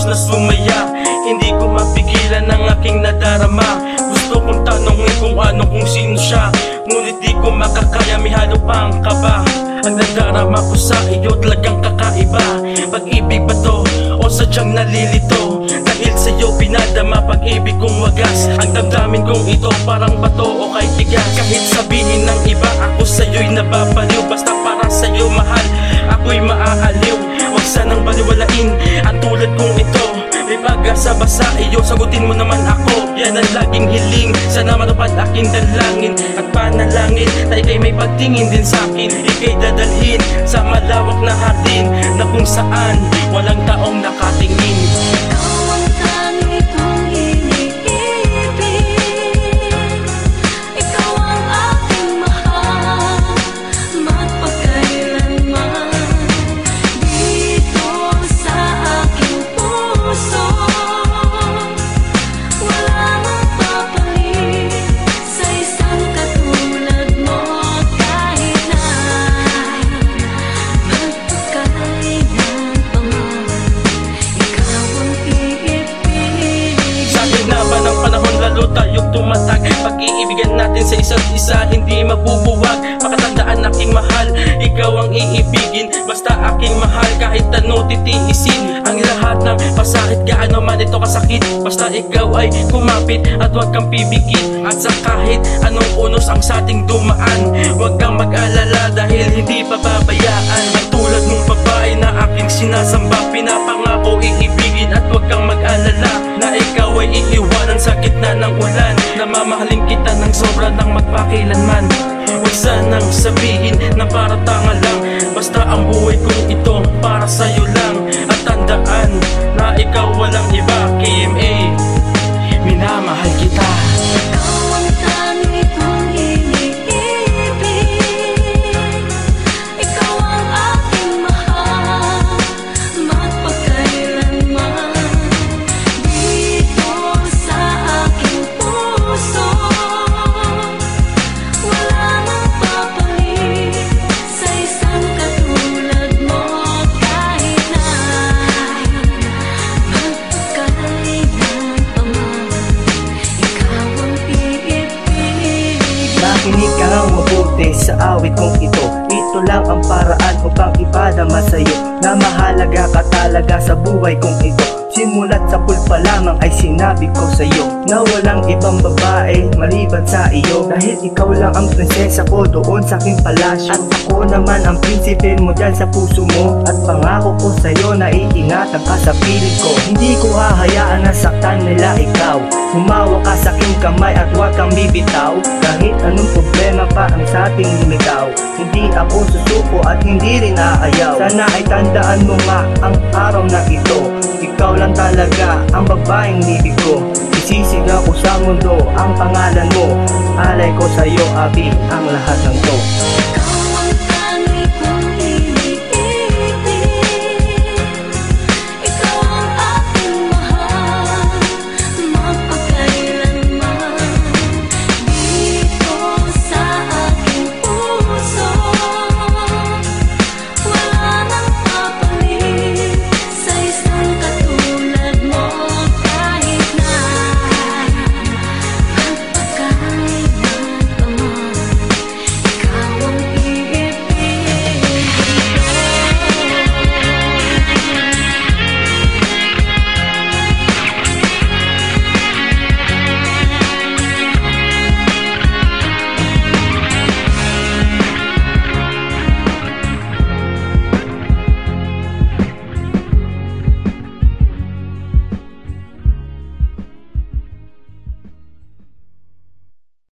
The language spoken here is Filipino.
na sumaya. Hindi ko mapigilan ang aking nadarama. Gusto kong tanongin kung ano, kung sino siya, ngunit di ko makakaya, may halo pang kaba. Ang nadarama ko sa iyo talagang kakaiba. Pag-ibig ba to o sadyang nalilito? Dahil sa'yo pinadama pag-ibig kong wagas. Ang damdamin kong ito parang bato o kay tigas. Kahit sabihin ng iba ako sa'yo'y nababaliw, basta para sa'yo mahal ako'y maaaliw. Huwag sanang baliwalain ang tulad kong ito. May pag-asa ba sa iyo? Sagutin mo naman ako. Yan ang laging hiling, sana matupad aking dalangin at panalangin na ika'y may pagtingin din sa'kin. Ika'y dadalhin sa malawak na hardin na kung saan walang taong nakatingin. Tayong tumatag, pag-iibigan natin sa isa't isa, hindi mabubuwag. Pakatandaan aking mahal, ikaw ang iibigin, basta aking mahal. Kahit ano titiisin ang lahat ng pasakit, gaano man ito kasakit, basta ikaw ay kumapit at huwag kang pibigin. At sa kahit anong unos ang sating dumaan, huwag kang mag-alala dahil hindi pababayaan. Ang tulad ng babae na aking sinasamba, pinapangako iibigin at huwag kang mag-alala na ikaw ay iiwanan sa gitna ng ulan. Namamahalin kita ng sobra ng magpakilanman. Huwag sanang sabihin na para tanga lang, basta ang buhay kong ito para sa'yo lang. At tandaan na ikaw walang iba, KMA, minamahal kita. Makinig ka ng mabuti sa awit kong ito. Ito lang ang paraan upang ipadama sa'yo na mahalaga ka talaga sa buhay kong ito. Simulat sa pulpa lamang ay sinabi ko sa'yo na walang ibang babae maliban sa iyo. Dahil ikaw lang ang prinsesa ko doon sa aking palasyo, at ako naman ang prinsipe mo dyan sa puso mo. At pangako ko sa'yo na iingatan ka sa piling ko. Hindi ko hahayaan na saktan nila ikaw. Humawa ka sa aking kamay at huwag kang bibitaw. Kahit anong problema pa ang sa ating lumigaw, hindi ako susuko at hindi rin aayaw. Sana ay tandaan mo nga ang araw na ito, ikaw lang talaga ang babaeng nibig ko. Isisigaw ko sa mundo ang pangalan mo. Alay ko sa'yo, Abi, ang lahat ng to.